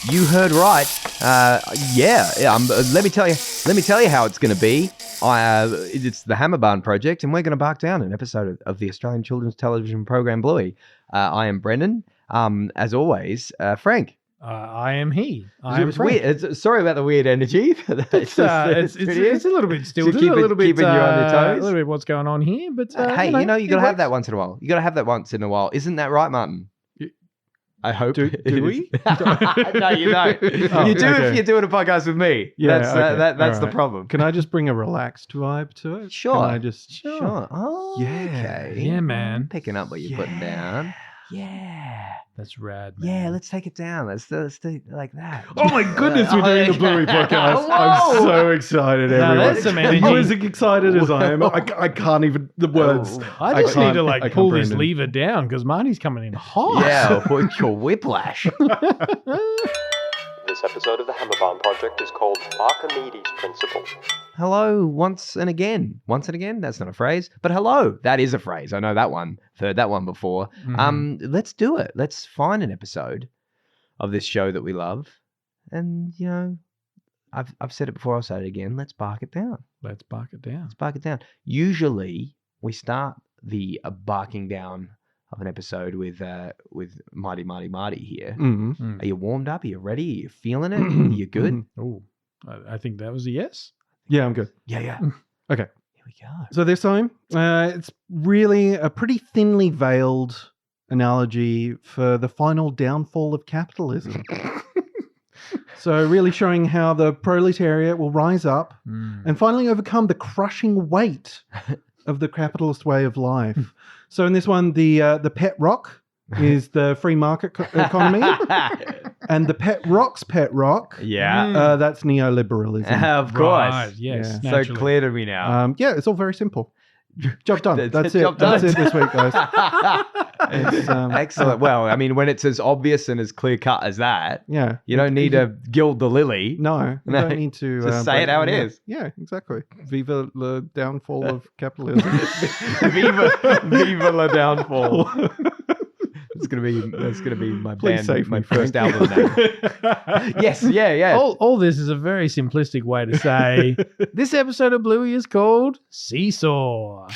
You heard right. Let me tell you how it's going to be. It's the Hammer Barn Project, and we're going to bark down an episode of the Australian children's television program Bluey. I am Brendan. As always, Frank. I am he. I am Frank. Weird. Sorry about the weird energy. It's a little bit still. Keeping you on your toes. A little bit what's going on here, but hey, you got to have that once in a while. You got to have that once in a while. Isn't that right, Martin? I hope. Do we? No, you don't. You do if you're doing a podcast with me. Yeah, that's the problem. Can I just bring a relaxed vibe to it? Sure. Can I just... Sure. Oh, yeah. Okay. Yeah, man. I'm picking up what you're putting down. Yeah. That's rad, man. Yeah, let's take it down. Let's do it like that. Oh my goodness, we're doing the Bluey podcast. Whoa. I'm so excited, everyone. That's some energy. I'm as excited as I am. I can't even, the words. I just need to I pull can't, this Brendan. lever down because Marty's coming in hot. Yeah, put your whiplash. This episode of the Hammer Barn Project is called Barkimedes Principle. Hello, once and again. Once and again? That's not a phrase. But hello, that is a phrase. I know that one. I've heard that one before. Mhm. Let's do it. Let's find an episode of this show that we love. And, I've said it before, I'll say it again. Let's bark it down. Let's bark it down. Let's bark it down. Usually, we start the barking down of an episode with Marty here. Mm-hmm. Are you warmed up? Are you ready? Are you feeling it? Are you good? Oh, I think that was a yes. Yeah, I'm good. Yeah. Okay. Here we go. So this time, it's really a pretty thinly veiled analogy for the final downfall of capitalism. So really showing how the proletariat will rise up and finally overcome the crushing weight of the capitalist way of life. So in this one, the pet rock is the free market economy, and the pet rock's pet rock, that's neoliberalism. Of course. Right, yes. Yeah. So Naturally. clear to me now. Yeah, it's all very simple. Job done. That's it. Job done. That's it this week, guys. It's, Excellent. Well, I mean, when it's as obvious and as clear cut as that, Yeah. you don't need to gild the lily. No, you No. don't need to Just say it how it is. Yeah, exactly. Viva the downfall of capitalism. Viva la downfall. That's gonna be my Please save my me, first Frank. album name. Yes, yeah. All this is a very simplistic way to say this episode of Bluey is called Seesaw.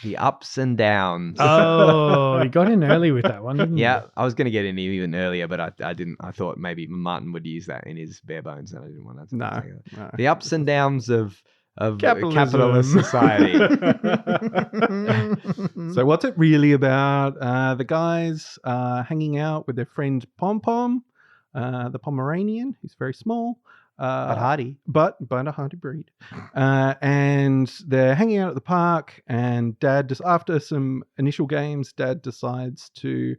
The ups and downs. Oh, you got in early with that one, didn't you? Yeah, I was going to get in even earlier, but I didn't. I thought maybe Martin would use that in his bare bones, and I didn't want to. No. The ups and downs of Capitalism. capitalist society. So what's it really about? The guys hanging out with their friend Pom Pom, the Pomeranian. He's very small. But hardy. But a hardy breed. And they're hanging out at the park, and Dad, just after some initial games, Dad decides to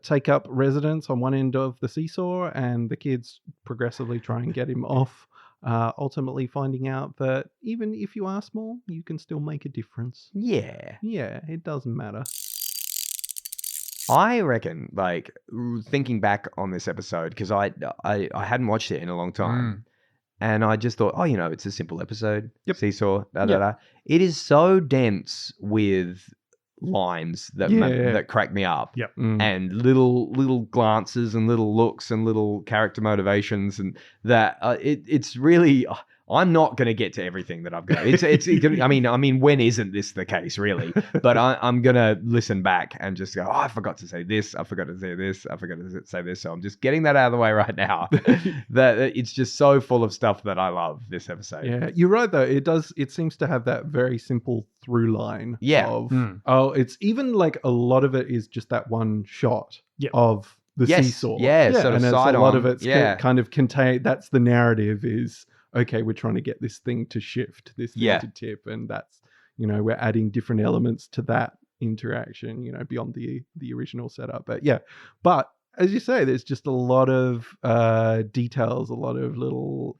take up residence on one end of the seesaw, and the kids progressively try and get him off, ultimately finding out that even if you are small, you can still make a difference. Yeah. Yeah, it doesn't matter. I reckon, thinking back on this episode, because I hadn't watched it in a long time, and I just thought, it's a simple episode. Yep. Seesaw, da. It is so dense with lines that crack me up. Yep. And little glances and little looks and little character motivations, and that it's really. I'm not going to get to everything that I've got. It's. I mean, when isn't this the case, really? But I'm going to listen back and just go, I forgot to say this. I forgot to say this. I forgot to say this. So I'm just getting that out of the way right now. That it's just so full of stuff that I love. This episode. Yeah, you're right though. It does. It seems to have that very simple through line. Yeah. Of it's even like a lot of it is just that one shot Yep. of the Yes. seesaw. Yeah, sort of and it's side a lot on. of it's Yeah. kind of contain. That's the narrative is. Okay, we're trying to get this thing to shift, this thing to tip, and that's, we're adding different elements to that interaction, beyond the original setup. But as you say, there's just a lot of details, a lot of little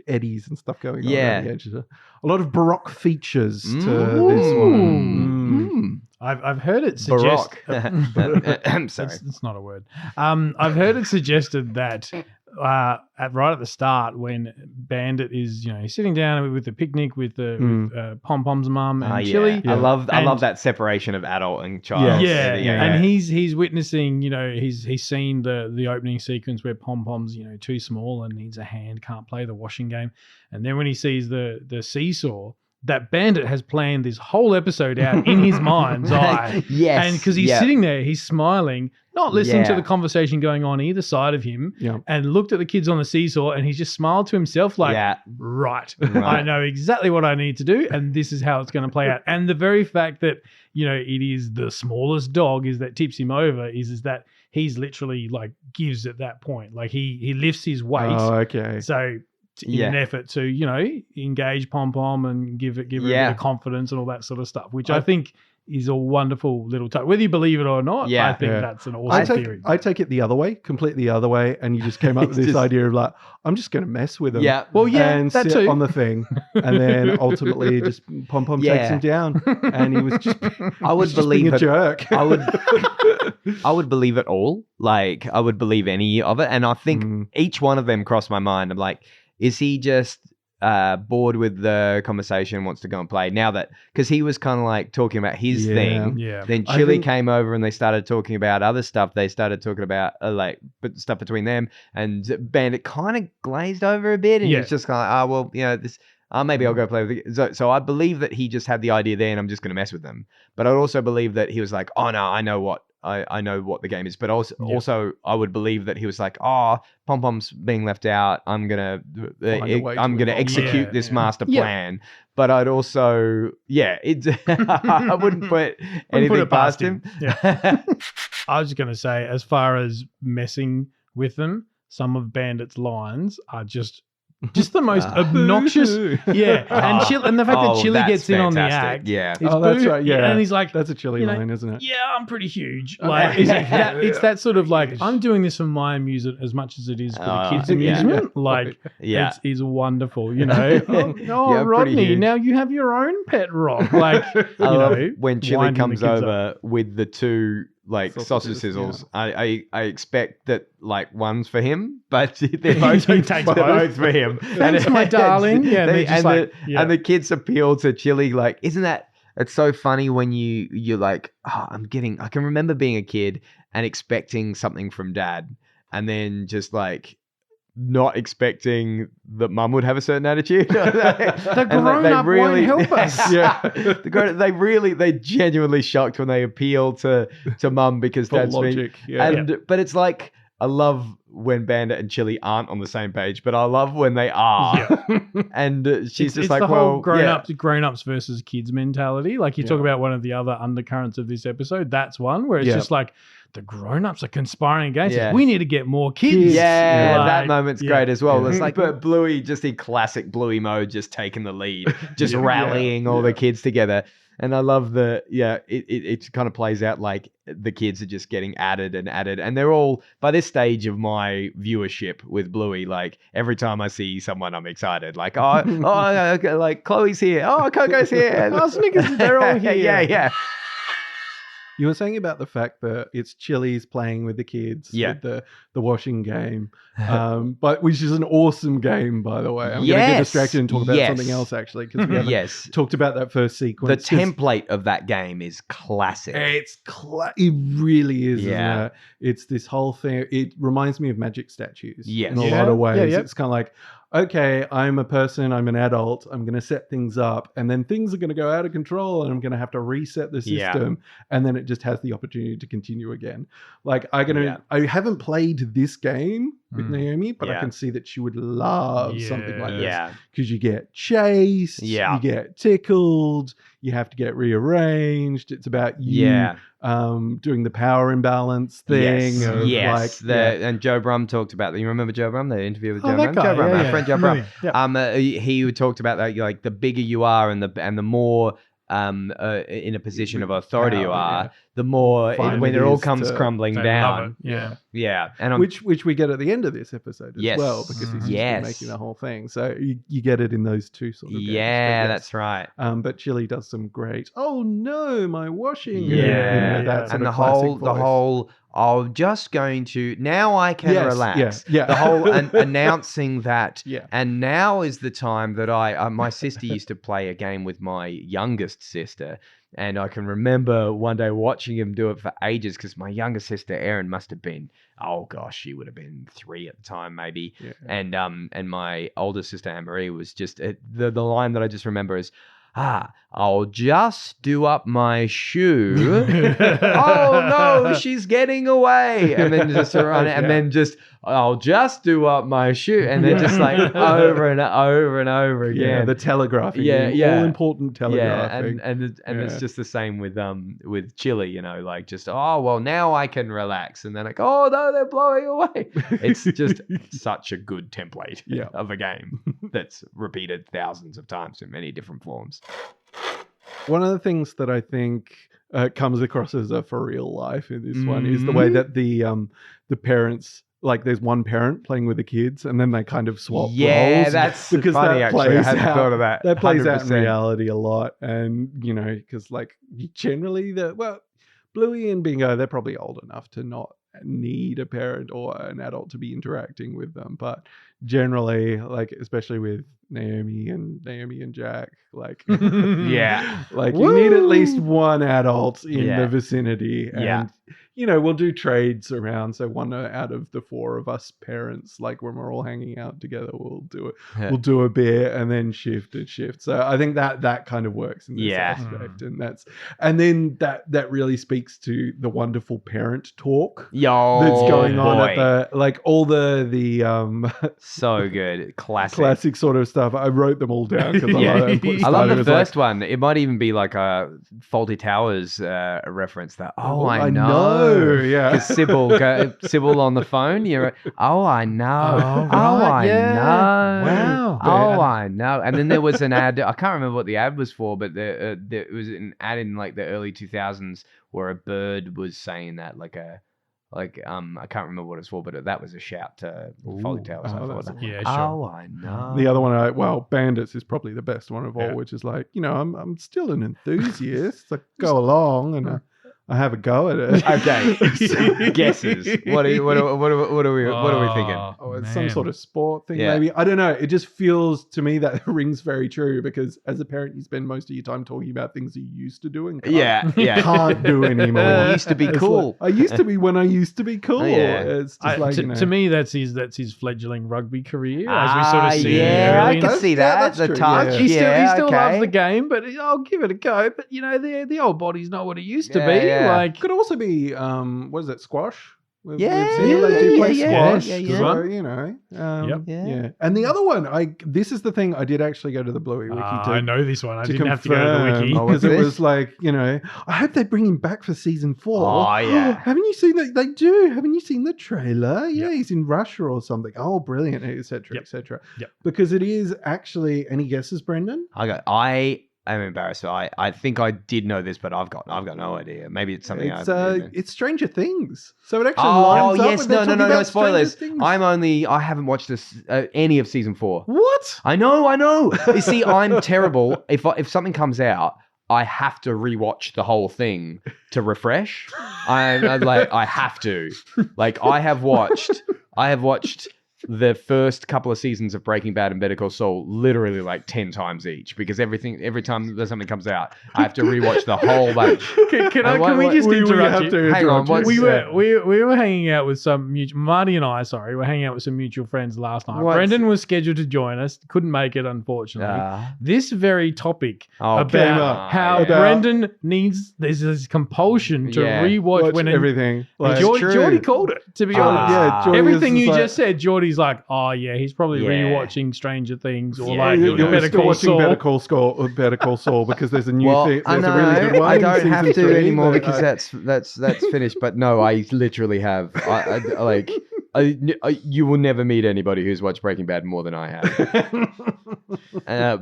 eddies and stuff going on around the edges. A lot of Baroque features to this one. I've heard it suggest. Baroque. I'm sorry. It's not a word. I've heard it suggested that right at the start when Bandit is, he's sitting down with the picnic with Pom Pom's mum and Chili. I love that separation of adult and child. Yeah. And he's witnessing, he's seen the opening sequence where Pom Pom's, too small and needs a hand, can't play the washing game. And then when he sees the seesaw, that Bandit has planned this whole episode out in his mind's eye. Yes. And because he's sitting there, he's smiling, not listening to the conversation going on either side of him, and looked at the kids on the seesaw, and he just smiled to himself like, right, I know exactly what I need to do, and this is how it's going to play out. And the very fact that, it is the smallest dog that tips him over is that he's literally like gives at that point. Like he lifts his weight. Oh, okay. So in an effort to, engage Pom Pom and give her a bit of confidence and all that sort of stuff, which I think is a wonderful little touch. Whether you believe it or not, I think that's an awesome theory. I take it the other way, completely the other way, and you just came up with this idea of like, I'm just going to mess with him. Yeah. Well, and that sit too. on the thing. And then ultimately just Pom Pom takes him down. And he was just, I would just believe being a it. jerk. I would believe it all. Like, I would believe any of it. And I think each one of them crossed my mind. I'm like, is he just bored with the conversation, wants to go and play now that, because he was kind of like talking about his thing. Yeah. Then Chili came over and they started talking about other stuff. They started talking about stuff between them, and Bandit kind of glazed over a bit, and he's just kind of like, this. Maybe I'll go play with it. So I believe that he just had the idea there, and I'm just going to mess with them. But I also believe that he was like, oh no, I know what the game is. But also I would believe that he was like, oh, Pom Pom's being left out. I'm gonna execute this master plan. But I'd also, I wouldn't put anything past him. Yeah. I was going to say, as far as messing with them, some of Bandit's lines are just the most obnoxious. And the fact that Chili gets in on the act. Yeah. That's right. Yeah. And he's like, that's a Chili line, isn't it? Yeah, I'm pretty huge. Like, it's that sort of like, I'm doing this for my amusement as much as it is for the kids' amusement. Like, it's wonderful, Rodney, huge. now you have your own pet rock. Like, when Chili comes over up with the two sausage sizzles, I expect that one's for him, but they're both for him. Thanks, my darling. Yeah, and the kids appeal to Chili. Like, isn't that? It's so funny when you're like, I can remember being a kid and expecting something from dad, and then just like not expecting that mum would have a certain attitude. The grown-up won't help us. They're genuinely shocked when they appeal to mum because dad's logic. But it's like, I love when Bandit and Chili aren't on the same page, but I love when they are. Yeah. And she's just like, the whole grown-ups versus kids mentality. Like you talk about one of the other undercurrents of this episode. That's one where it's just like, the grown-ups are conspiring against us. We need to get more kids. Yeah, that moment's great as well. It's like, but Bluey, just in classic Bluey mode, just taking the lead, just rallying all the kids together. And I love it kind of plays out like the kids are just getting added. And they're all, by this stage of my viewership with Bluey, like every time I see someone, I'm excited. Like, like Chloe's here. Oh, Coco's here. Oh, Snickers, they're all here. Yeah. You were saying about the fact that it's Chili's playing with the kids with the washing game, but which is an awesome game, by the way. I'm going to get distracted and talk about something else, actually, because we haven't talked about that first sequence. The template of that game is classic. It really is, isn't it? It's this whole thing. It reminds me of Magic Statues in a lot of ways. It's kind of like, okay, I'm a person, I'm an adult, I'm going to set things up, and then things are going to go out of control, and I'm going to have to reset the system, and then it just has the opportunity to continue again. Like, I haven't played this game with Naomi, but I can see that she would love something like this. Because you get chased, you get tickled, you have to get rearranged. It's about you doing the power imbalance thing. And Joe Brum talked about that. You remember Joe Brum, the interview with Joe Brum? Guy, Joe Brum, our friend Joe Brum. He talked about that, like the bigger you are and the more in a position of authority you are, the more when it all comes crumbling down. Yeah, and which we get at the end of this episode as Yes. well, because he's just Yes. been making the whole thing. So you get it in those two sort of games. But yeah, yes. that's right. But Chili does some great. Oh no, my washing. Yeah, that sort and of classic the voice. whole. I'm just going to now. I can Yes, relax. yeah. The whole announcing that. Yeah. And now is the time that my sister used to play a game with my youngest sister, and I can remember one day watching him do it for ages because my younger sister Erin must have been, oh gosh, she would have been 3 at the time maybe, and my older sister Anne Marie was just the line that I just remember is, I'll just do up my shoe. Oh no, she's getting away. And then just run and then just, I'll just do up my shoe. And then just like over and over and over again. Yeah, the telegraphing. All important telegraphing. Yeah, and it's just the same with Chili, you know, like just, oh well, now I can relax. And then like, oh no, they're blowing away. It's just such a good template of a game that's repeated thousands of times in many different forms. One of the things that I think comes across as a for real life in this one is the way that the parents, like there's one parent playing with the kids and then they kind of swap roles. That's because funny, that actually. plays I hadn't thought of that. That plays out in 100%. reality a lot. And, you know, because like generally Bluey and Bingo, they're probably old enough to not need a parent or an adult to be interacting with them. But generally, like especially with Naomi and Jack, like like you need at least one adult in the vicinity. And you know, we'll do trades around. So one out of the 4 of us parents, like when we're all hanging out together, we'll do it. We'll do a beer and then shift. So I think that kind of works in this aspect. And then that really speaks to the wonderful parent talk that's going on at the, like all the so good. classic sort of stuff. I wrote them all down because I love the first one. It might even be like a Faulty Towers reference that, I know. Yeah. Because Sybil on the phone, you're, I know. I know. Wow. I know. And then there was an ad, I can't remember what the ad was for, but there was an ad in like the early 2000s where a bird was saying that I can't remember what it's for, but that was a shout to Faulty Towers. I know. The other one, Bandits is probably the best one of all, which is like, you know, I'm still an enthusiast. I go along and I have a go at it. Okay. Guesses. What are we thinking? Oh, it's some sort of sport thing, maybe. I don't know. It just feels to me that rings very true because as a parent, you spend most of your time talking about things you used to do and can't do anymore. Used to be cool. I used to be when I used to be cool. It's just to me, that's his fleggling rugby career, as we sort of see. I can see that. The true, touch. He still loves the game, but I'll give it a go. But you know, the old body's not what it used to be. Like, could also be what is it, squash? We've seen they do play squash. Yeah. So, you know, And the other one, this is the thing. I did actually go to the Bluey wiki. I know this one. I didn't have to go to the wiki because it was like, you know, I hope they bring him back for season 4. Oh yeah. Haven't you seen that? They do. Haven't you seen the trailer? Yeah, he's in Russia or something. Oh, brilliant, etc., etc. Because it is actually. Any guesses, Brendan? I'm embarrassed. I think I did know this, but I've got no idea. Maybe it's something it's Stranger Things. So it actually lines up. Yes, no spoilers. I haven't watched this any of season 4. What? I know. You see, I'm terrible. If something comes out, I have to rewatch the whole thing to refresh. I'm like, I have to. Like I have watched the first couple of seasons of Breaking Bad and Better Call Saul literally like 10 times each because every time that something comes out, I have to rewatch the whole bunch. Can we just interrupt you? Hang on. We were hanging out with some Marty and I, were hanging out with some mutual friends last night. Brendan was scheduled to join us, couldn't make it, unfortunately. This very topic about how Brendan needs, there's this compulsion to rewatch when everything. Like, Geordie called it, to be honest. Everything you just said, Geordie's like, he's probably rewatching Stranger Things or Better Call Saul. Better Call Saul because there's a new thing. There's a really good one. I don't have to anymore because that's finished. But no, I literally have. You will never meet anybody who's watched Breaking Bad more than I have.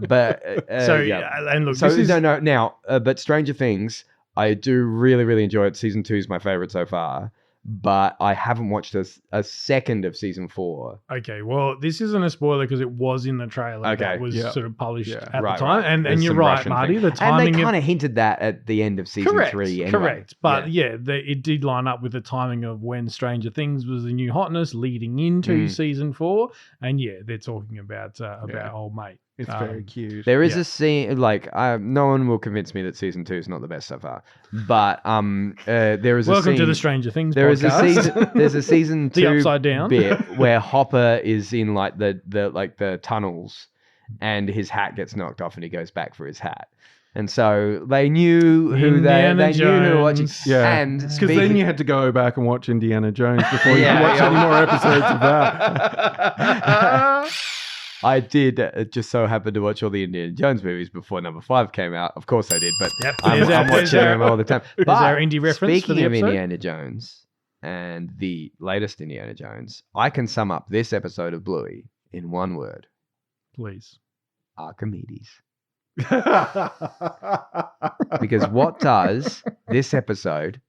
But Stranger Things, I do really, really enjoy it. Season 2 is my favorite so far. but I haven't watched a second of season 4. Okay, well, this isn't a spoiler because it was in the trailer that was sort of published at the time. And There's you're some right, Russian Marty. thing. The timing and they kind of hinted that at the end of season 3 anyway. Correct. But it did line up with the timing of when Stranger Things was the new hotness leading into season 4. And they're talking about old mate. It's very cute. There is a scene, no one will convince me that season 2 is not the best so far. But there is Welcome a scene, to the Stranger Things there podcast. Is a season, there's a season 2 The Upside Down bit where Hopper is in the tunnels, and his hat gets knocked off, and he goes back for his hat. And so they knew who they knew who were watching. Yeah, and because then you had to go back and watch Indiana Jones before you could watch any more episodes of that. I did just so happen to watch all the Indiana Jones movies before number 5 came out. Of course I did, but I'm watching them all the time. But our indie reference speaking of Indiana Jones and the latest Indiana Jones, I can sum up this episode of Bluey in one word. Please. Archimedes. Because what does this episode,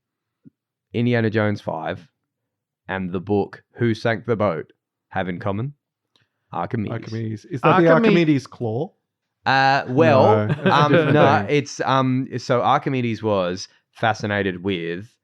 Indiana Jones 5, and the book Who Sank the Boat have in common? Archimedes. Is that the Archimedes claw? No, it's so Archimedes was fascinated with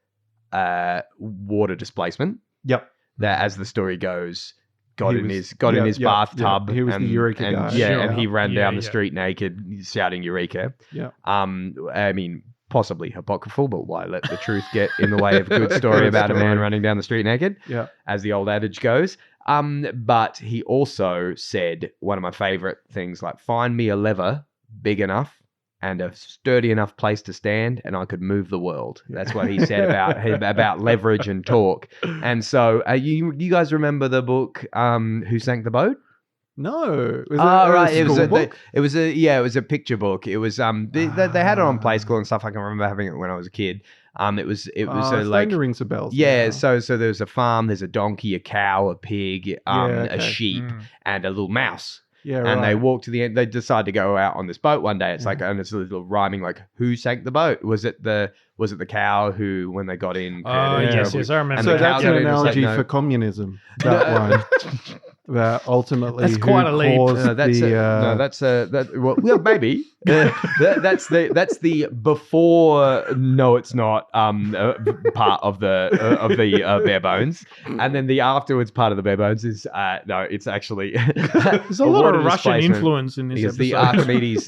water displacement. Yep. That, as the story goes, got in his bathtub. He was the Eureka guy. And he ran down the street naked, shouting Eureka. Yeah. I mean, possibly apocryphal, but why let the truth get in the way of a good story about a man running down the street naked? Yeah. As the old adage goes. But he also said one of my favorite things, like, find me a lever big enough and a sturdy enough place to stand, and I could move the world. That's what he said about leverage and torque. And so, you guys remember the book Who Sank the Boat? No. It was a picture book. It was they had it on Play School and stuff. I can remember having it when I was a kid. It was rings a bell. Yeah, so there's a farm, there's a donkey, a cow, a pig, a sheep, and a little mouse. Yeah, and they walk to the end. They decide to go out on this boat one day. It's and it's a little rhyming, like, who sank the boat? Was it the cow who, when they got in? Yes, I remember. So that's an analogy for communism. That one. That ultimately, that's quite a leap. Maybe that's the before. No, it's not part of the bare bones, and then the afterwards part of the bare bones is no, it's actually there's a lot of Russian influence in this episode.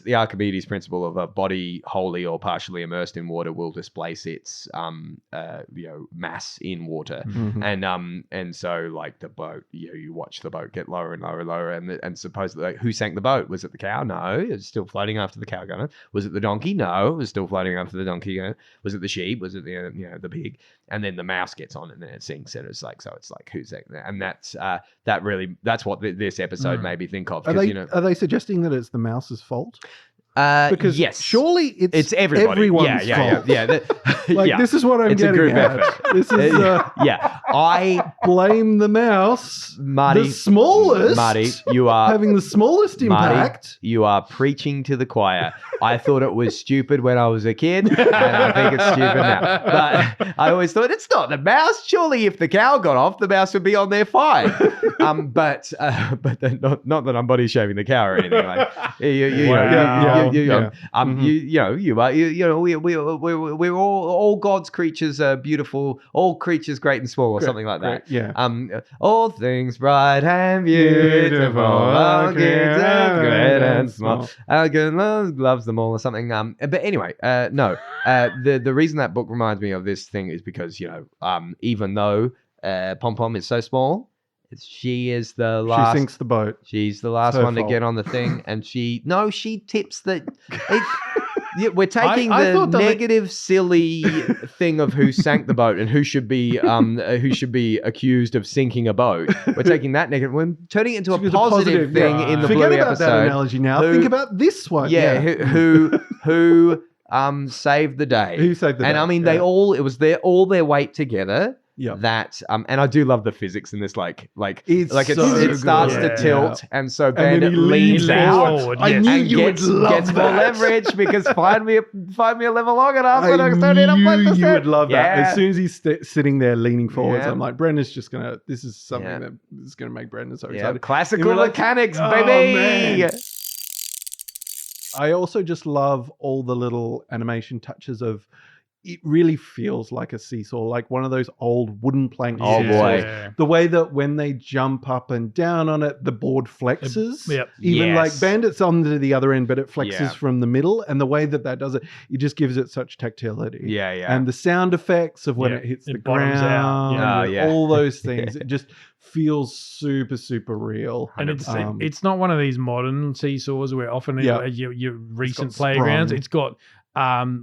The Archimedes principle of a body wholly or partially immersed in water will displace its mass in water, and so, like, the boat, you watch the boat get lower and lower and lower, and supposedly, like, who sank the boat? Was it the cow? No, it was still floating after the cow going. Was it the donkey? No, it was still floating after the donkey going. Was it the sheep? Was it the pig? And then the mouse gets on and then it sinks, and it's like, who sank that? And that's what this episode made me think of. Are they suggesting that it's the mouse's fault? Because yes, surely it's everybody. Everyone's fault. Yeah. This is what I'm it's getting a group at. Effort. This is I blame the mouse, Marty. The smallest, Marty. You are having the smallest impact. Marty, you are preaching to the choir. I thought it was stupid when I was a kid, and I think it's stupid now. But I always thought, it's not the mouse. Surely, if the cow got off, the mouse would be on there fine. But then not that I'm body shaming the cow or anything. Like, we're all God's creatures are beautiful, all creatures great and small, or something like that. Yeah. All things bright and beautiful, all kids are great and small. God loves them all, or something. But anyway, no. The reason that book reminds me of this thing is because even though Pom Pom is so small, she is the last. She sinks the boat. She's the last one to get on the thing, and she tips the. We're taking the negative, silly thing of who sank the boat and who should be accused of sinking a boat. We're taking that negative, we're turning it into a positive thing in the Bluey episode. Forget about that analogy now. Think about this one. Yeah, who saved the day? Who saved the day? And I mean, they all, it was all their weight together. that and I do love the physics in this, It's so it starts good. to tilt, and so then Bandit he leans leans out forward. I yes. knew and you would love gets more that. leverage because find me a level long enough and I can turn it up knew 1%. you would love that. Yeah. As soon as he's sitting there leaning forwards, Yeah. I'm like, Brendan's just gonna. This is something that is gonna make Brendan so Yeah, excited. classical You're like, mechanics, "Oh, baby. man." I also just love all the little animation touches of. It really feels like a seesaw, like one of those old wooden plank Oh, seesaws. boy. Yeah. The way that when they jump up and down on it, the board flexes. Yep. Even Yes. like Bandits on to the other end, but it flexes Yeah. from the middle. And the way that does it, it just gives it such tactility. Yeah, yeah. And the sound effects of when Yeah, it hits it the bottoms ground, out. Yeah. and Oh, yeah. all those things. It just feels super, super real. And it's not one of these modern seesaws where often your recent playgrounds, sprung. it's got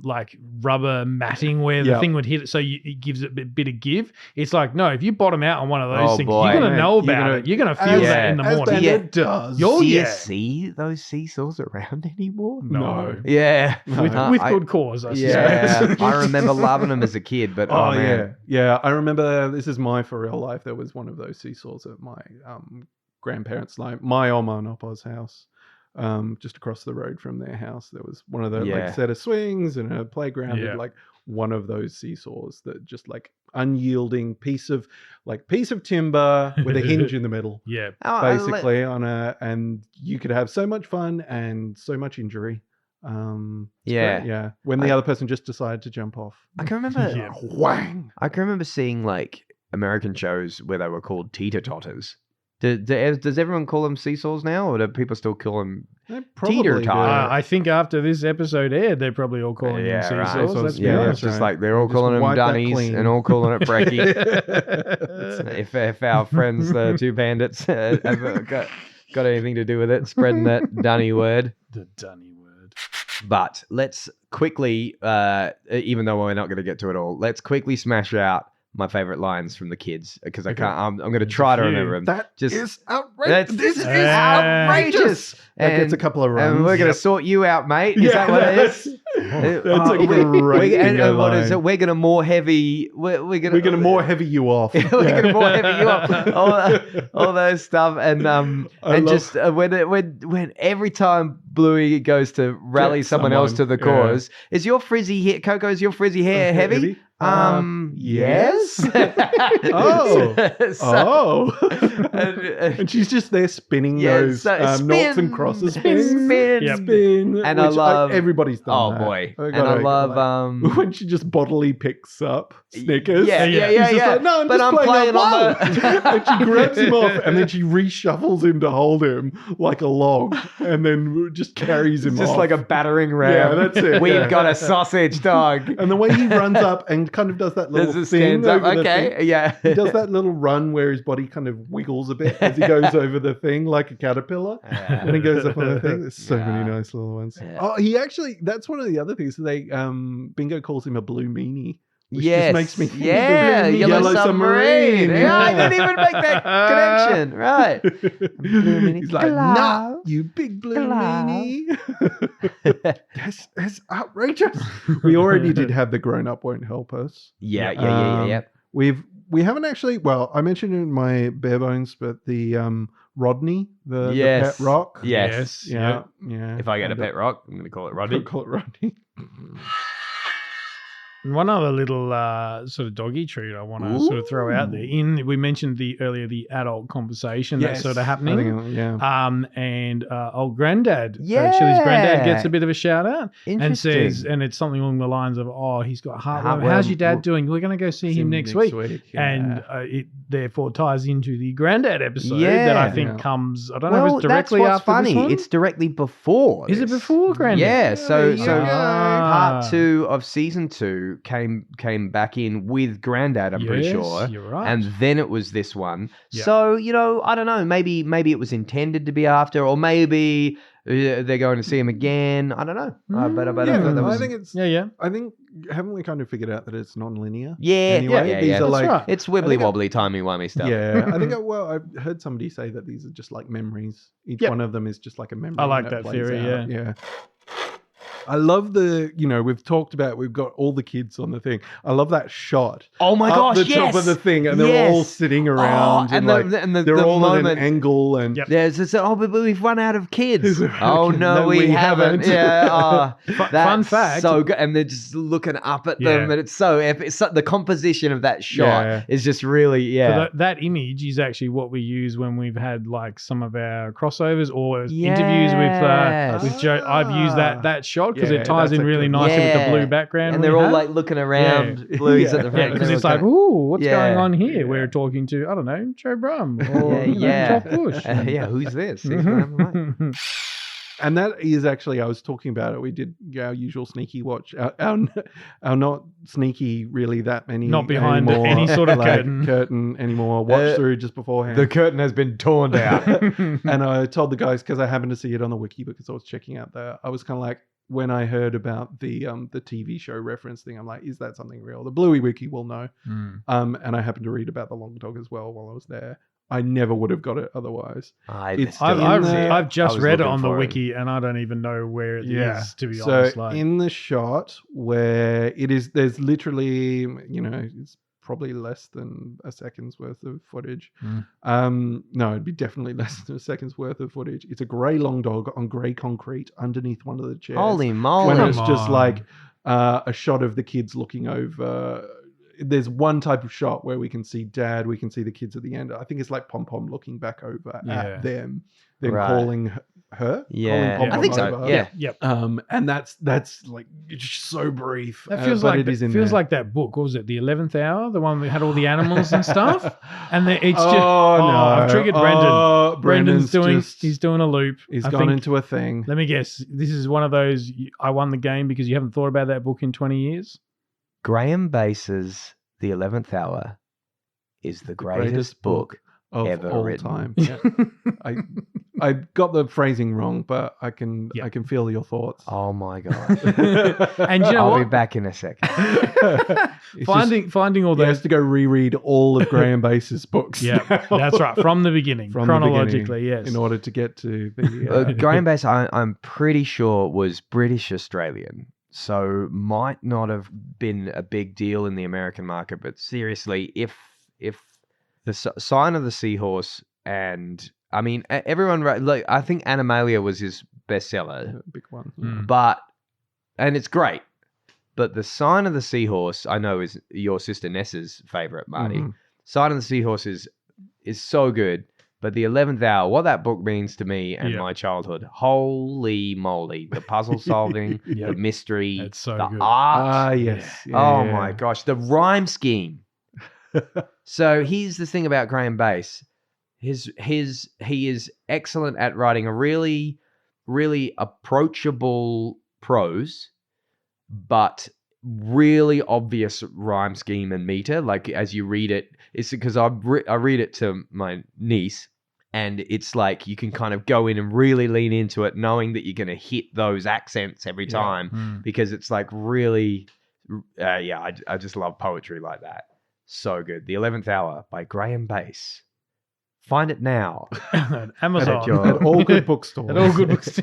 like rubber matting where the thing would hit it, so it gives it a bit of give. It's like, no, if you bottom out on one of those things, boy. you're gonna know You're about gonna- it. You're gonna feel that in the as morning. Bandit does. Oh, Do you yeah. see those seesaws around anymore? No. Yeah. With good cause, I Yeah, suppose. I remember loving them as a kid, but Oh, man. yeah. I remember. This is my for real life. There was one of those seesaws at my grandparents' my Oma and Opa's house. Just across the road from their house, there was one of the like set of swings and a playground with like one of those seesaws that just like unyielding piece of timber with a hinge in the middle. Yeah. Basically and you could have so much fun and so much injury. When the other person just decided to jump off. I can remember Whang! I can remember seeing like American shows where they were called teeter-totters. Does everyone call them seesaws now, or do people still call them teeter-totter? I think after this episode aired, they're probably all calling them seesaws. Right. Let's be Yeah, honest. it's just like they're all calling them dunnies and all calling it brekkie. if our friends, the two bandits, have got anything to do with it, spreading that dunny word. The dunny word. But let's quickly, even though we're not going to get to it all, let's quickly smash out my favorite lines from the kids because I can't. I'm going to try to remember them. That is outrageous. This is outrageous. That gets a couple of runs. And we're going to sort you out, mate. Is that what it is? That's a great and what is it? We're going to more heavy. We're going to more heavy you off. we're going to more heavy you off. All those stuff and just when every time Bluey goes to rally someone else to the cause, is your frizzy hair, Coco? Is your frizzy hair heavy? Yes. And she's just there spinning those noughts and crosses. Spin. And I love everybody's done that. Oh boy. And I love when she just bodily picks up Snickers. Yeah. Like, no, I'm but just I'm playing on the... and she grabs him off and then she reshuffles him to hold him like a log and then just carries him off. Just like a battering ram. Yeah, that's it. We've got a sausage dog. And the way he runs up and kind of does that little thing. He does that little run where his body kind of wiggles a bit as he goes over the thing like a caterpillar. And he goes up on the thing. There's so many nice little ones. Yeah. Oh, he actually, that's one of the other things. Bingo calls him a blue meanie. Which yes. just makes me think of Yellow Submarine. Yeah, I didn't even make that connection. Right. He's like, nah, you big blue meanie. That's outrageous. We already did have the grown up won't help us. Yeah. We haven't actually, well, I mentioned it in my bare bones, but the Rodney, the pet rock. Yes. Yeah. If I get a pet rock, I'm going to call it Rodney. Call it Rodney. And one other little sort of doggy treat I want to sort of throw out there. We mentioned earlier the adult conversation that's sort of happening. And old granddad, Chili's granddad gets a bit of a shout out and says, and it's something along the lines of, oh, he's got heartworm. How's your dad doing? We're going to go see him next week. And it therefore ties into the granddad episode that I think comes, I don't know if it's directly that's what's after funny. this one. It's directly before. Is it before granddad? Yeah. So part 2 of season 2 came back in with Grandad, I'm pretty sure. You're right. And then it was this one. Yep. So, I don't know, maybe it was intended to be after, or maybe they're going to see him again. I don't know. I think it's... Yeah. I think, haven't we kind of figured out that it's non-linear? Yeah. Anyway, these are like... Right. It's wibbly-wobbly, timey-wimey stuff. Yeah. I think, I've heard somebody say that these are just like memories. Each one of them is just like a memory. I like that theory, yeah. I love we've talked about, we've got all the kids on the thing. I love that shot. Oh my up gosh, the top of the thing, and they're Yes. all sitting around, and they're the all at an moment. angle, and Yep. There's this, but we've run out of kids. Oh Okay, no, no, we we haven't. haven't. Yeah, Fun that's fact. so good, and they're just looking up at them, Yeah. and it's so epic. The composition of that shot Yeah. is just really, So that image is actually what we use when we've had like some of our crossovers or interviews Yes. with Joe. I've used that shot because Yeah, it ties that's in a really good nicely with the Yeah. blue background. and we they're all have. like looking around, Bluey's at the Yeah. front. because and it's they're like, looking- ooh, what's Yeah. going on here? Yeah. We're talking to, I don't know, Joe Brum or Yeah. Geoff Bush. Yeah, who's this? He's gonna have a mic. And that is actually, I was talking about it. We did our usual sneaky watch, our not sneaky really that many, Not behind anymore, any sort of like, curtain. anymore. Watch through just beforehand. The curtain has been torn down. And I told the guys, because I happened to see it on the wiki because I was checking out I was kind of like, when I heard about the TV show reference thing, I'm like, is that something real? The Bluey wiki will know. And I happened to read about the long dog as well while I was there. I never would have got it otherwise. It's I've I just was read it looking on the for it. wiki and I don't even know where it is, to be So honest. Like, in the shot where it is, there's literally, it's probably less than a second's worth of footage. No, it'd be definitely less than a second's worth of footage. It's a grey long dog on grey concrete underneath one of the chairs. Holy moly! When it's Come just on. like a shot of the kids looking over. There's one type of shot where we can see Dad, we can see the kids at the end. I think it's like Pom Pom looking back over at them, then Right. calling her. Yeah, calling I think Pom so. Pom over. Yeah. Yep. And that's like it's just so brief. That feels but like it is in feels there. like that book. What was it? The 11th Hour, the one that had all the animals and stuff. And it's just Oh, no. I've triggered Brendan. Oh, Brendan's doing just- he's doing a loop. He's I gone think- into a thing. Let me guess. This is one of those I won the game because you haven't thought about that book in 20 years. Graham Bass's The 11th Hour is the greatest book of ever all written. time. Yeah. I got the phrasing wrong, but I can feel your thoughts. Oh my god! And you know I'll what? be back in a second. It's just- Finding all he has those. to go reread all of Graham Bass's books. Yeah, now. that's right. From the beginning, From the chronologically, beginning, yes. in order to get to the Graham Bass, I'm pretty sure was British Australian, so might not have been a big deal in the American market. But seriously, if the Sign of the Seahorse and I mean everyone, like I think Animalia was his bestseller, big one. but and it's great. But the Sign of the Seahorse, I know, is your sister Nessa's favorite, Marty. Mhm. Sign of the Seahorse is so good. But the 11th Hour, what that book means to me and my childhood, holy moly. The puzzle solving, the mystery, It's so the good. art. Ah, yes. Oh Yeah. my gosh, the rhyme scheme. So here's the thing about Graham Bass. He is excellent at writing a really, really approachable prose, but really obvious rhyme scheme and meter. Like as you read it, it's because I read it to my niece, and it's like you can kind of go in and really lean into it, knowing that you're going to hit those accents every time because it's like really, I just love poetry like that. So good. The 11th Hour by Graham Bass. Find it now. Amazon. At all good bookstores. At all good books.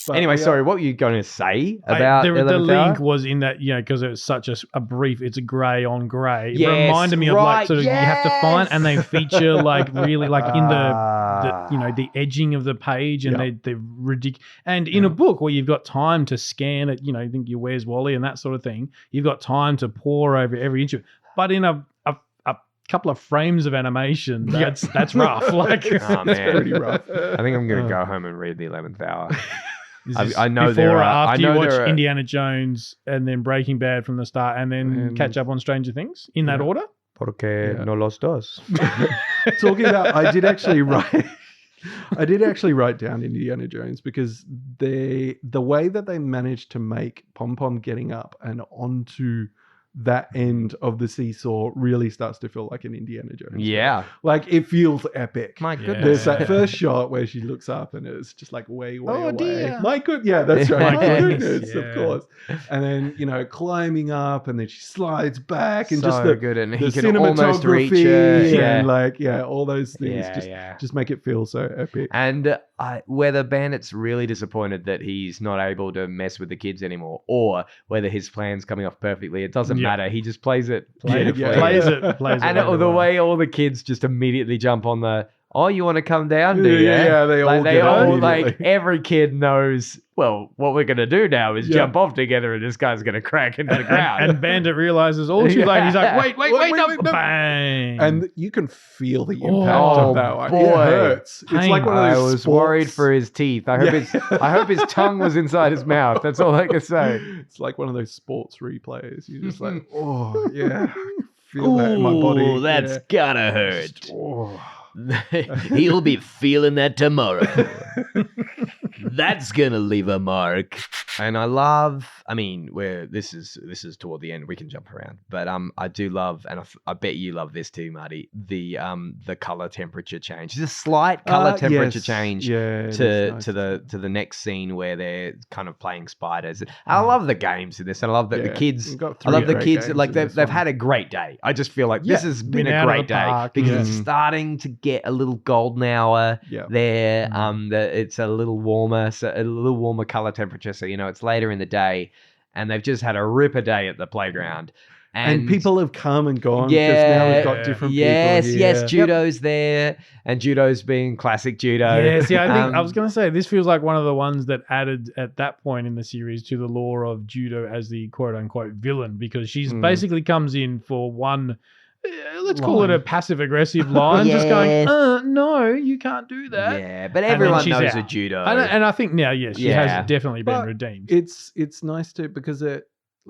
But Anyway, we are- sorry, what were you going to say about the 11th Hour? link was in that, because it was such a brief, it's a grey on grey. It Yes, reminded me of like right, sort of you have to find, and they feature like really like in the Ah. the edging of the page, and Yeah. they're ridiculous. And in a book where you've got time to scan it, I think your Where's Wally and that sort of thing, you've got time to pore over every inch of it. But in a couple of frames of animation, that's rough. Like Oh, man. pretty rough. I think I'm going to go home and read the 11th Hour. Is I- this I know before there or are- I after know you watch there are- Indiana Jones and then Breaking Bad from the start, and then And- catch up on Stranger Things in that order. Porque Yeah. no los dos. Talking about, I did actually write down Indiana Jones because the way that they managed to make Pom Pom getting up and onto that end of the seesaw really starts to feel like an Indiana Jones. Yeah. Like it feels epic. My goodness. There's that first shot where she looks up and it's just like way away. Dear. My good, yeah, that's right. My My goodness, goodness, of course. And then climbing up, and then she slides back, and So just the good, and the he can almost reach cinematography it. and all those things just make it feel so epic. And whether Bandit's really disappointed that he's not able to mess with the kids anymore, or whether his plan's coming off perfectly, it doesn't matter. He just plays it beautifully. Plays it. And the way all the kids just immediately jump on the, oh, you want to come down, do you? Yeah, they all every kid knows, well, what we're going to do now is jump off together and this guy's going to crack into the ground. And Bandit realizes all too late. He's like, wait, no, bang. And you can feel the impact of that one. Boy. It hurts. It's like one of those I was worried for his teeth. I hope his tongue was inside his mouth. That's all I can say. It's like one of those sports replays. You're just like, oh, yeah. Feel that in my body. That's gotta hurt. Just, oh. He'll be feeling that tomorrow. That's gonna leave a mark. And I love, where this is toward the end, we can jump around, but I do love, and I bet you love this too, Marty, the color temperature change. There's a slight color temperature change to the next scene where they're kind of playing spiders. I love the games in this, and I love that the kids. I love the kids. Like they've had a great day. I just feel like this has been a great day because it's starting to get a little golden hour there. It's a little warmer, so a little warmer color temperature. So it's later in the day, and they've just had a ripper day at the playground. And people have come and gone because now we've got different people here. Yes, Judo's there, and Judo's being classic Judo. Yeah, see, I think I was going to say, this feels like one of the ones that added at that point in the series to the lore of Judo as the quote-unquote villain, because she's basically comes in for one, let's call it a passive-aggressive line, just going, no, you can't do that. Yeah, but everyone knows a Judo. And I think now, she has definitely been redeemed. It's nice to, because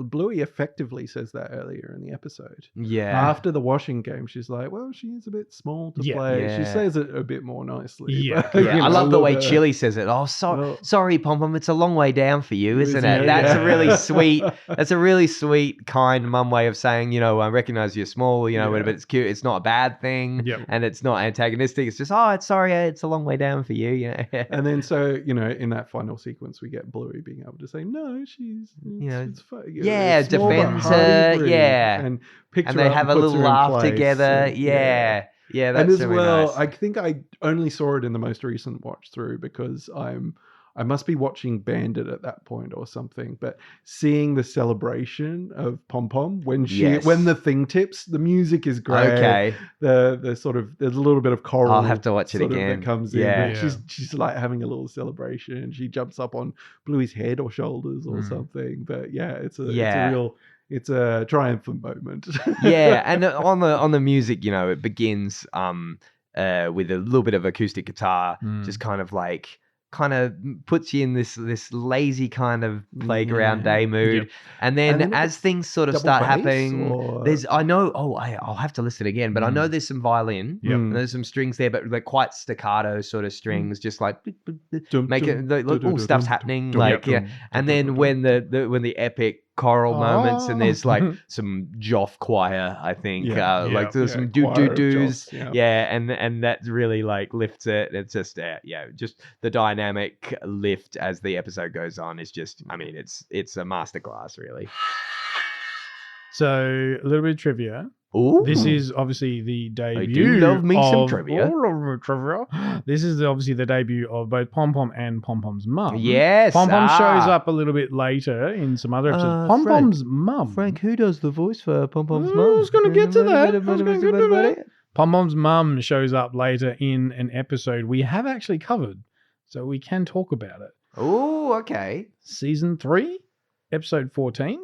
Bluey effectively says that earlier in the episode. Yeah. After the washing game, she's like, well, she is a bit small to play. Yeah. She says it a bit more nicely. Yeah. I love the way Chili says it. Oh, sorry, Pom Pom, it's a long way down for you, isn't it? That's a really sweet, kind mum way of saying, I recognize you're small, but it's cute. It's not a bad thing. Yep. And it's not antagonistic. It's just, it's a long way down for you. And then in that final sequence, we get Bluey being able to say, no, it's fine. Defends her. Yeah, and they have a little laugh together. Yeah, that's and as really well. nice. I think I only saw it in the most recent watch through because I must be watching Bandit at that point or something. But seeing the celebration of Pom Pom when the thing tips, the music is great. Okay, the sort of there's a little bit of choral. I'll have to watch it again. That comes in. She's like having a little celebration. She jumps up on Bluey's head or shoulders or something. But it's a triumphant moment. And on the music, it begins with a little bit of acoustic guitar, just kind of puts you in this lazy kind of playground day mood. And then as things sort of start happening, I'll have to listen again, but I know there's some violin, and there's some strings there, but they're quite staccato sort of strings, just like stuff's happening, and then when the epic choral moments, and there's like some Joff choir, I think, there's some do-do-dos, and that really lifts it. It's just just the dynamic lift as the episode goes on is just, it's a masterclass, really. So a little bit of trivia. Ooh. This is obviously the debut. I do love me some trivia. This is obviously the debut of both Pom Pom and Pom Pom's mum. Yes. Pom Pom shows up a little bit later in some other episodes. Pom Pom's mum. Frank, who does the voice for Pom Pom's mum? I was going to get to that. Pom Pom's mum shows up later in an episode we have actually covered, so we can talk about it. Oh, okay. Season 3, episode 14.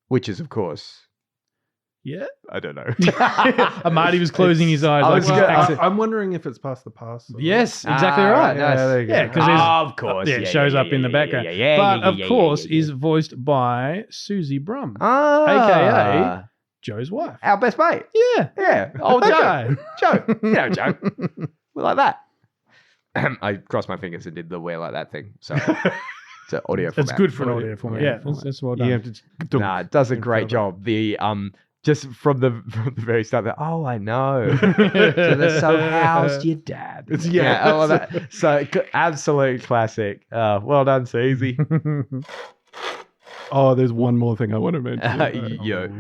Which is, of course... Yeah, I don't know. Marty was closing his eyes. I'm wondering if it's past the past. Yes, exactly right. Nice. There you go. Of course. It shows up in the background. But of course, is voiced by Susie Brum, aka Joe's wife, our best mate. Yeah. Oh, Joe. Joe. We like that. I crossed my fingers and did the wear like that thing. So. It's an audio format. It's good for an audio format. Yeah, that's well done. You have to Nah, it does a great job. The just from the very start, I know. So they're so housed your dad. So absolute classic. Well done, Seesaw. Oh, there's one more thing I want to mention.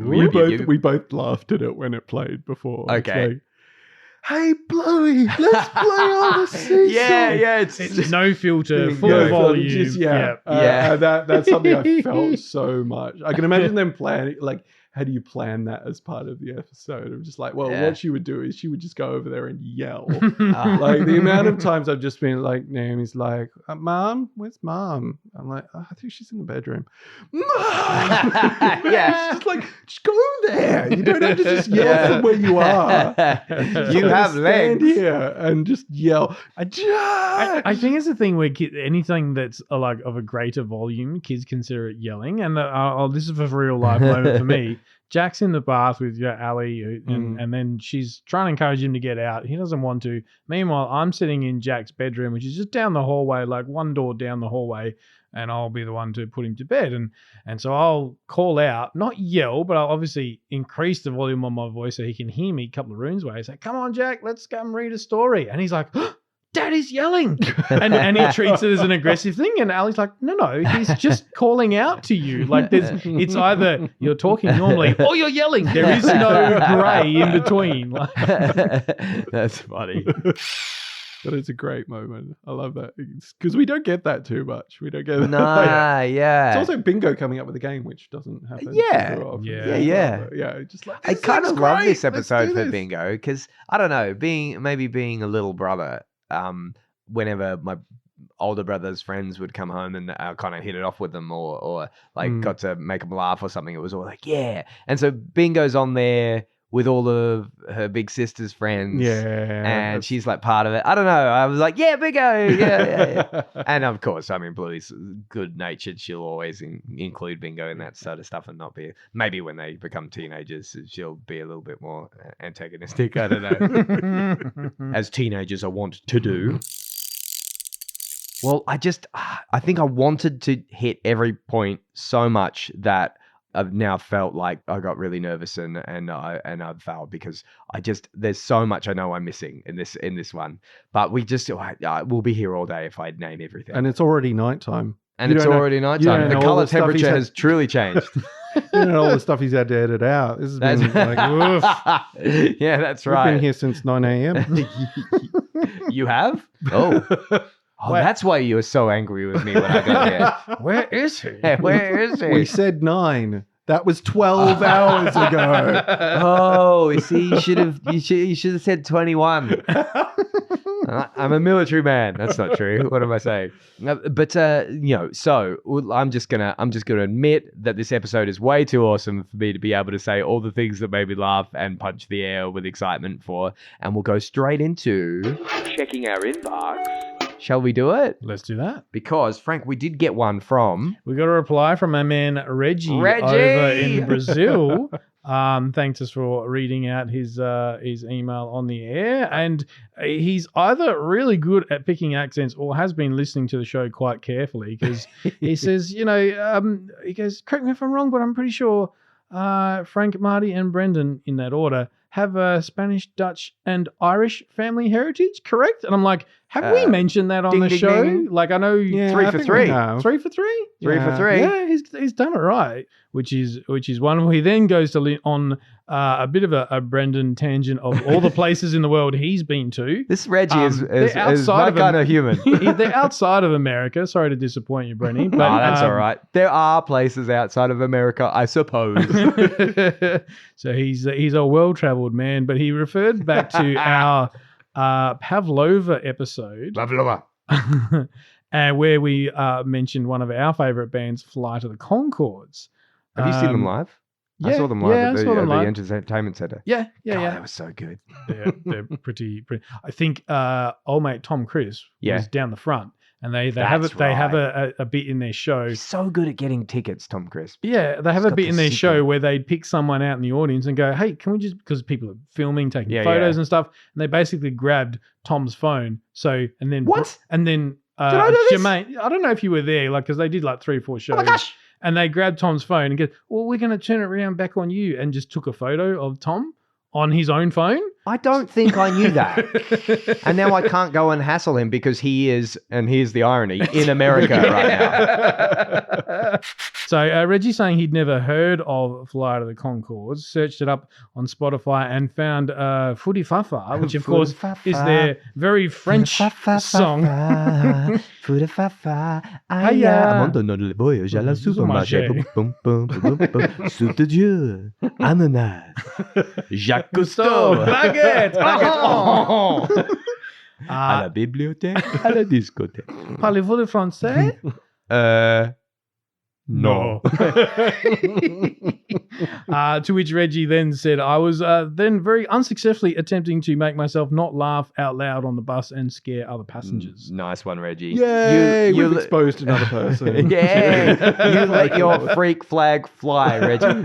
We both laughed at it when it played before. Okay. It's like, hey, Bluey, let's play on the Seesaw. Yeah. It's no filter, full volume. That's something I felt so much. I can imagine them planning, like, how do you plan that as part of the episode? I'm just like, what she would do is she would just go over there and yell. Like the amount of times I've just been like, Naomi's like, Mom, where's Mom? I'm like, I think she's in the bedroom. Mom! Yeah. It's just like, just go there. You don't have to just yell from where you are. You have legs. Stand here and just yell. I think it's the thing where anything that's like of a greater volume, kids consider it yelling. And this is a real life moment for me. Jack's in the bath with Ali, and then she's trying to encourage him to get out. He doesn't want to. Meanwhile, I'm sitting in Jack's bedroom, which is just down the hallway, like one door down the hallway, and I'll be the one to put him to bed. And so I'll call out, not yell, but I'll obviously increase the volume on my voice so he can hear me a couple of rooms away. Say, come on, Jack, let's go and read a story. And he's like, Daddy's yelling. and he treats it as an aggressive thing. And Ali's like, no, he's just calling out to you. Like it's either you're talking normally or you're yelling. There is no grey in between. That's funny. But it's a great moment. I love that. Because we don't get that too much. We don't get that. Nah, yeah. It's also Bingo coming up with a game, which doesn't happen. Yeah. Yeah. Just like, I kind of love this episode for Bingo because, I don't know, being a little brother, whenever my older brother's friends would come home and I kind of hit it off with them or like got to make them laugh or something, it was all like, yeah. And so Bingo's on there with all of her big sister's friends. Yeah. And she's like part of it. I don't know. I was like, yeah, Bingo. Yeah. And of course, I mean, Bluey's good natured. She'll always include Bingo in that sort of stuff and not be, maybe when they become teenagers, she'll be a little bit more antagonistic. I don't know. As teenagers are wont to do. Well, I think I wanted to hit every point so much that I've now felt like I got really nervous and I've failed because there's so much I know I'm missing in this one. But we'll be here all day if I name everything. And it's already nighttime. And it's already nighttime. The color temperature has truly changed. You know all the stuff he's had to edit out. This has been like, oof. Yeah, that's right. We've been here since 9 a.m. You have? Oh. Oh, that's why you were so angry with me when I got here. Where is he? Where is he? We said 9. That was 12 hours ago. Oh, see, you should have said 21. I'm a military man. That's not true. What am I saying? But so I'm just gonna admit that this episode is way too awesome for me to be able to say all the things that made me laugh and punch the air with excitement for, and we'll go straight into checking our inbox. Shall we do it? Let's do that. Because, Frank, we did get one from... We got a reply from our man Reggie over in Brazil. Thanks us for reading out his email on the air. And he's either really good at picking accents or has been listening to the show quite carefully because he says, he goes, correct me if I'm wrong, but I'm pretty sure Frank, Marty, and Brendan, in that order, have a Spanish, Dutch, and Irish family heritage, correct? And I'm like, have we mentioned that on the show? Ding. Like, I know 3 for 3. 3 for 3? 3 for 3. Yeah, he's done it right, which is wonderful. He then goes to on a bit of a Brendan tangent of all the places in the world he's been to. This Reggie is my kind of human. They're outside of America. Sorry to disappoint you, Brenny. But that's all right. There are places outside of America, I suppose. So he's a well-traveled man, but he referred back to our Pavlova episode. Pavlova. Where we mentioned one of our favorite bands, Flight of the Conchords. Have you seen them live? Yeah, I saw them live at the live. Entertainment Centre. Yeah. That was so good. They're pretty. I think old mate Tom Chris was down the front, and they have a bit in their show. He's so good at getting tickets, Tom Crisp. Yeah, they have a bit in their show where they'd pick someone out in the audience and go, "Hey, can we just?" Because people are filming, taking photos and stuff, and they basically grabbed Tom's phone. And then I do this? Jermaine, I don't know if you were there, like, because they did like 3 or 4 shows. Oh my gosh. And they grabbed Tom's phone and go, well, we're going to turn it around back on you, and just took a photo of Tom on his own phone. I don't think I knew that. And now I can't go and hassle him because he is, and here's the irony, in America right now. So Reggie's saying he'd never heard of Flight of the Conchords, searched it up on Spotify and found Footy Fafa, which of course is their very French song. Footy Fafa, I'm on le voyage à la supermarché. Boum, boum, boum, boum, boum. Soupe de Dieu, ananas, Jacques Cousteau, baguette, à la bibliothèque, à la discothèque. Parlez-vous le français? No. To which Reggie then said, I was then very unsuccessfully attempting to make myself not laugh out loud on the bus and scare other passengers. Nice one, Reggie. Yay, we've exposed another person. Yeah, you let your freak flag fly, Reggie.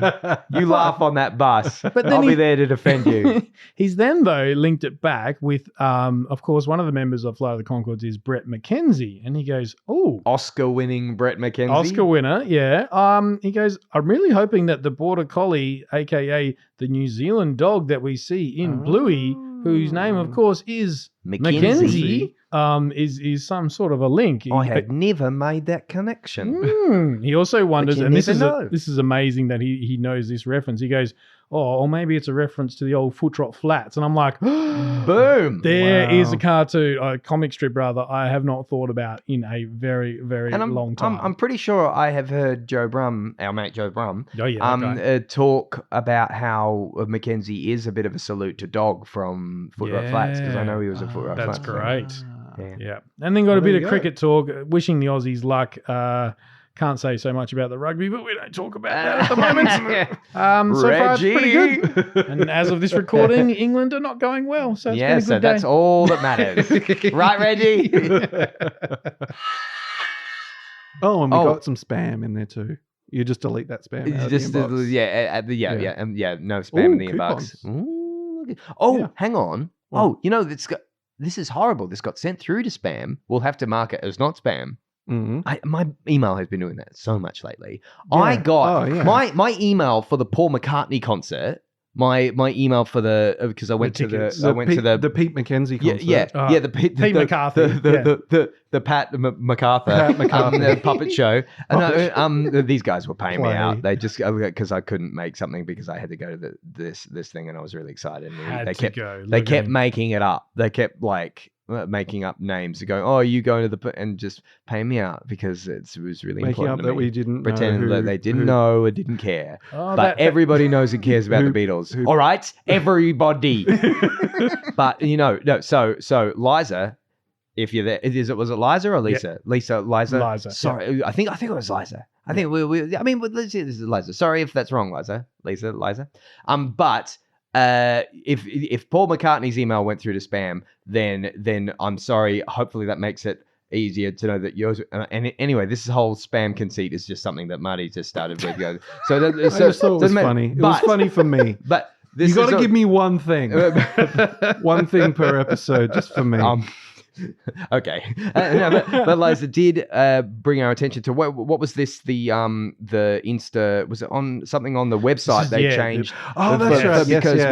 You laugh on that bus. But then I'll be there to defend you. He's then, though, linked it back with, of course, one of the members of Flight of the Conchords is Brett McKenzie. And he goes, oh. Oscar-winning Brett McKenzie. Oscar winner, yeah. He goes, I'm really hoping that the Border Collie, a.k.a. the New Zealand dog that we see in Bluey, whose name, of course, is Mackenzie, is some sort of a link. I had never made that connection. He also wonders, and this never is amazing that he knows this reference. He goes, oh, or maybe it's a reference to the old Foot Trot Flats. And I'm like, boom. There is a cartoon, a comic strip rather, I have not thought about in a very, very long time. I'm pretty sure I have heard Joe Brum, our mate Joe Brum, talk about how Mackenzie is a bit of a salute to Dog from Foot Rot Flats, because I know he was a Foot Rot Flats. That's great. Yeah. And then got a bit of cricket talk, wishing the Aussies luck. Can't say so much about the rugby, but we don't talk about that at the moment. So far, it's pretty good. And as of this recording, England are not going well. So it's been a good day. That's all that matters. Right, Reggie? And we got some spam in there too. You just delete that spam out of the inbox. No spam in the inbox. Hang on. What? This is horrible. This got sent through to spam. We'll have to mark it as not spam. Mm-hmm. My email has been doing that so much lately. Yeah. I got my email for the Paul McCartney concert. My email for because I went to the Pete McKenzie concert. The Pete McCarthy, the Pat MacArthur puppet show. And these guys were paying me out. They just because I couldn't make something because I had to go to this thing, and I was really excited. And they kept making it up. They kept making up names and going, oh, you going to and just paying me out because it was really making important up to that me. we didn't pretend know that they didn't know or didn't care. But everybody knows and cares about the Beatles. who- All right, everybody. But so Liza, if you're there, was it Liza or Lisa? Yeah. Liza. Sorry, I think it was Liza. I think let's see, this is Liza. Sorry if that's wrong, Liza. But if Paul McCartney's email went through to spam, then I'm sorry. Hopefully that makes it easier to know that yours. And anyway, this whole spam conceit is just something that Marty just started with. I just thought it was funny. It was funny for me. But you got to give me one thing, one thing per episode, just for me. Okay, but Liza did bring our attention to what was this? The Insta, was it on something on the website they changed? That's right. Because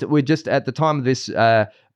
we're just at the time of this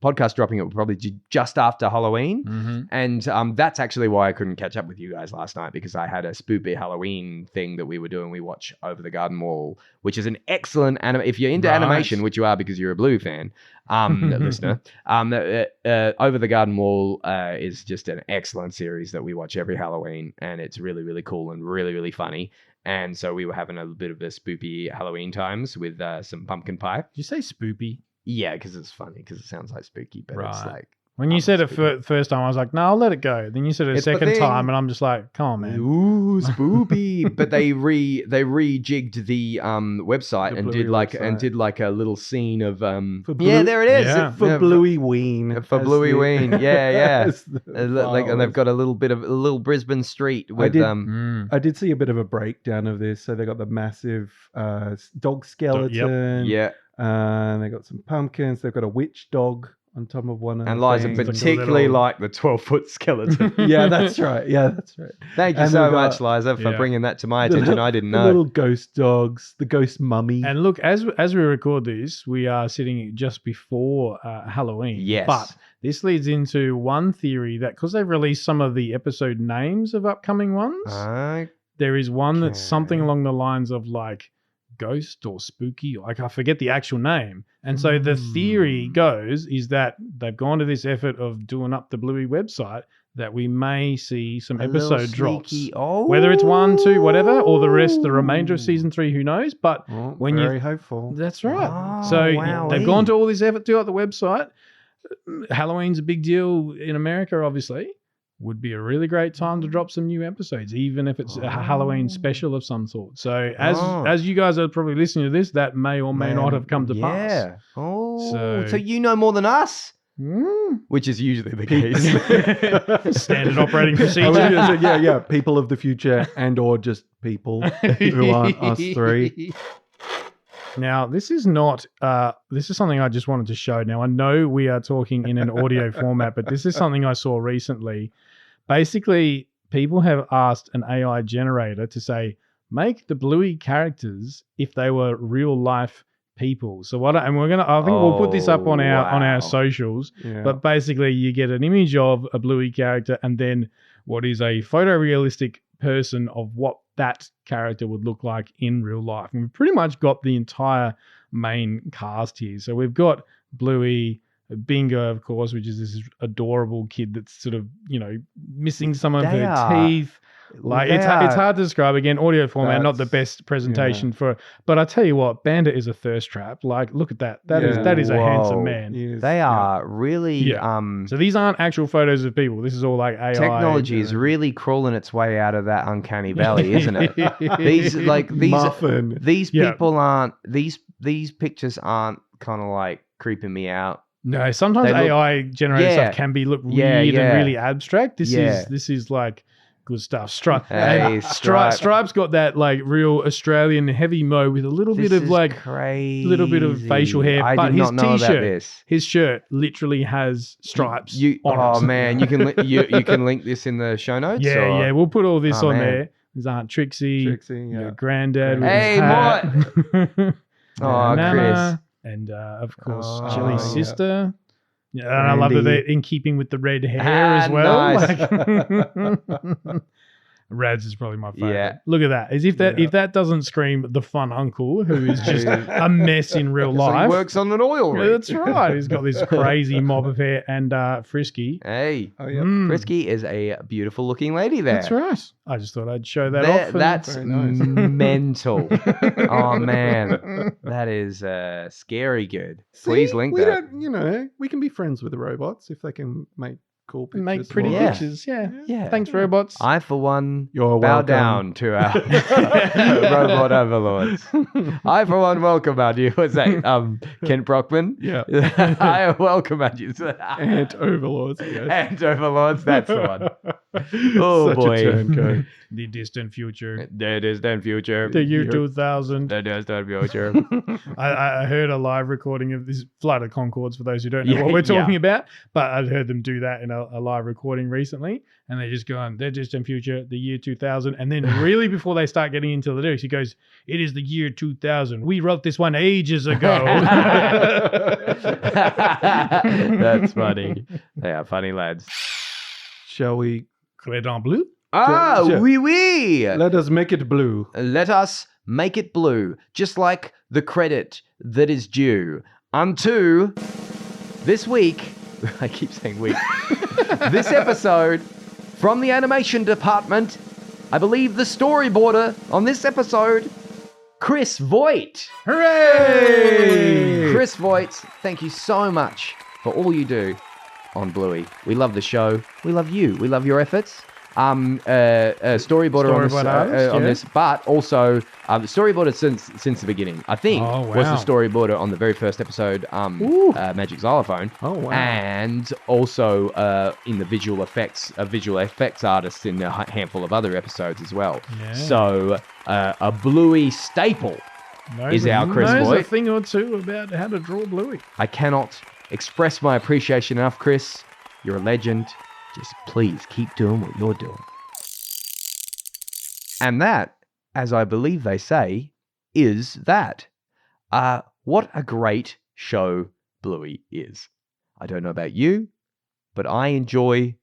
podcast dropping, it will probably just after Halloween, and that's actually why I couldn't catch up with you guys last night, because I had a spoopy Halloween thing that we were doing. We watch Over the Garden Wall, which is an excellent if you're into animation, which you are because you're a Blue fan, listener. Over the Garden Wall is just an excellent series that we watch every Halloween, and it's really, really cool and really, really funny. And so we were having a bit of the spoopy Halloween times with some pumpkin pie. Did you say spoopy? Yeah, because it's funny, because it sounds like spooky, but it's like... When you said it first time, I was like, no, I'll let it go. Then you said it a second time, and I'm just like, come on, man. Ooh, spoopy. But they rejigged the website and did like a little scene of there it is. Yeah. For Bluey Ween. For Bluey Ween. Yeah. And they've got a little Brisbane street with I did see a bit of a breakdown of this. So they got the massive dog skeleton. Yeah. They got some pumpkins. They've got a witch dog on top of one of And the Liza things. particularly like the 12-foot skeleton. Yeah, that's right. Thank you And so we've much, got- Liza, for Yeah. bringing that to my attention. I didn't The know. little ghost dogs, the ghost mummy. And look, as we record this, we are sitting just before Halloween. Yes. But this leads into one theory that because they've released some of the episode names of upcoming ones, there is one that's something Okay. along the lines of like ghost or spooky, like I forget the actual name. And so the theory goes is that they've gone to this effort of doing up the Bluey website that we may see some A little episode drops. sneaky- Oh. Whether it's 1, 2, whatever, or the remainder of season 3, who knows? But Oh, when you- very hopeful. that's right. Oh, So wowee. they've gone to all this effort to do up the website. Halloween's a big deal in America, obviously. Would be a really great time to drop some new episodes, even if it's a Halloween special of some sort. So as you guys are probably listening to this, that may or may not have come to pass. Yeah. Oh. So- So you know more than us, Mm. which is usually the case. Standard operating I was procedure. gonna say, yeah, people of the future and or just people who aren't us three. Now, this is not, this is something I just wanted to show. Now, I know we are talking in an audio format, but this is something I saw recently. Basically, people have asked an AI generator to say, make the Bluey characters if they were real life people. So I think we'll put this up on wow. our socials. Yeah. But basically, you get an image of a Bluey character and then what is a photorealistic person of what that character would look like in real life. And we've pretty much got the entire main cast here. So we've got Bluey, Bingo, of course, which is this adorable kid that's sort of, missing some of her teeth. Like it's hard to describe. Again, audio format, not the best presentation for. But I tell you what, Bandit is a thirst trap. Like, look at that. That is a handsome man. Yes, They yeah. are really Yeah. So these aren't actual photos of people. This is all like AI. technology is really crawling its way out of that uncanny valley, isn't it? These Muffin. Yeah. people aren't these pictures aren't kind of like creeping me out. No, sometimes They look- AI generated Yeah. stuff can be look Yeah, weird yeah. and really abstract. This Yeah. is like good stuff. Hey, Stripe. Stripe's got that like real Australian heavy mo with a little This bit of is like crazy. little bit of facial hair. I but did his not know t-shirt, about this. his shirt literally has stripes on it. Man, you can you can link this in the show notes. Yeah, or- yeah. We'll put all this Oh, on man. there. There's Aunt Trixie, Trixie, yeah. your granddad with Hey, his hat. Oh, Nana, and of course Oh, Jelly's yeah. sister. Yeah, and I love that they're in keeping with the red hair as well. nice. Like- Rads is probably my favorite. Yeah. Look at that. As if that Yeah. if that doesn't scream the fun uncle who is just a mess in real So life. he works on an oil Yeah, rig. that's right. He's got this crazy mob of hair and Frisky. Hey, Oh, yeah. Mm, Frisky is a beautiful looking lady there. That's right. I just thought I'd show that There- off. and- that's Very nice. mental. Oh man, that is scary good. Please See, link we that. don't, we can be friends with the robots if they can make cool pictures. Make pretty for Yeah. us. pictures. Yeah. Yeah. Thanks, robots. I, for one, You're bow welcome. down to our robot overlords. I, for one, welcome at you. What's that? Kent Brockman. Yeah. I welcome at you. Ant overlords. Yes. Ant overlords. That's the one. Oh, Such boy. a turncoat. The distant future. That is the future. The year Yeah. 2000. That is the future. I heard a live recording of this Flight of Conchords for those who don't know Yeah, what we're talking yeah. about, but I'd heard them do that in a live recording recently, and they just go on, their distant future, the year 2000, and then really before they start getting into the lyrics, he goes, it is the year 2000. We wrote this one ages ago. That's funny. They are funny lads. Shall we? Credon Bleu? Ah, Sure. oui, oui. Let us make it blue. Let us make it blue, just like the credit that is due unto this week. I keep saying week. This episode from the animation department. I believe the storyboarder on this episode, Chris Voigt. Hooray! Chris Voigt, thank you so much for all you do on Bluey. We love the show. We love you. We love your efforts. Storyboarder Storyboard artist, on yeah. this, but also the storyboarder since the beginning. I think Oh, was the wow. storyboarder on the very first episode, Ooh. Magic Xylophone. Oh, wow. And also in the visual effects artist in a handful of other episodes as well. Yeah. So a Bluey staple. Knows Is our Chris knows a Voigt. thing or two about how to draw Bluey. I cannot express my appreciation enough, Chris. You're a legend. Just please keep doing what you're doing. And that, as I believe they say, is that. What a great show Bluey is. I don't know about you, but I enjoy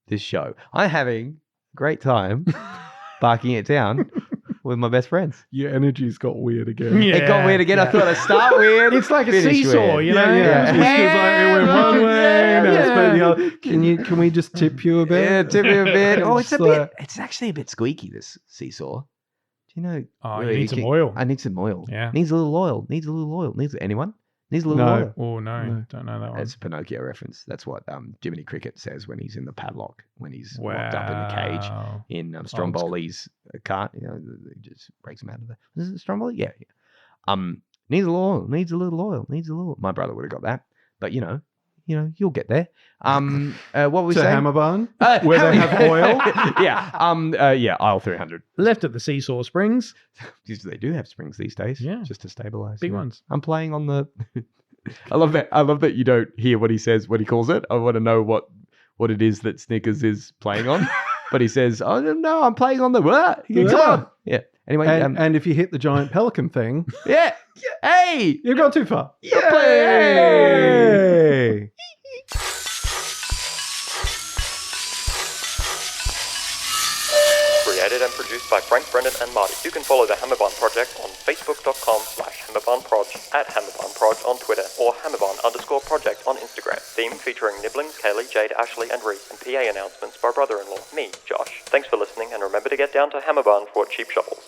this show. I'm having a great time barking it down with my best friends. Your energy's got weird again. Yeah, It got weird again. I thought I'd start weird. It's like a finish seesaw, weird. you know? Yeah. It feels like it went one way, now it's been the other. Yeah. Can we just tip you a bit? Yeah, tip me a bit. Oh, it's a It's bit. like- It's actually a bit squeaky. This seesaw. Do you know? Oh, where you need some can- oil. I need some oil. Yeah. Needs a little oil. Needs a little oil. Needs anyone? Needs a little No. oil. Oh, no. No. Don't know that one. That's a Pinocchio reference. That's what Jiminy Cricket says when he's in the padlock, when he's locked up in the cage Wow. in Stromboli's cart. You know, he just breaks him out of there. Is it Stromboli? Yeah. Needs a little oil. Needs a little oil. Needs a little. My brother would have got that, but you know, you'll get there. What were we To saying? Hammer Barn, where they have oil. Yeah. Aisle 300. Left at the Seesaw Springs. They do have springs these days. Yeah. Just to stabilize. Big ones. I'm playing on the. I love that you don't hear what he says when he calls it. I want to know what it is that Snickers is playing on. But he says, "Oh no, I'm playing on the what? Come on." Yeah. Anyway, And if you hit the giant pelican thing, yeah. Hey, you've gone too far. Hey. Created and produced by Frank, Brendan and Marty. You can follow the Hammerbarn Project on facebook.com/HammerbarnProj, at HammerbarnProj on Twitter, or Hammerbarn_project on Instagram. Theme featuring Nibblings, Kaylee, Jade, Ashley and Reese, and PA announcements by brother-in-law, me, Josh. Thanks for listening, and remember to get down to Hammerbarn for cheap shovels.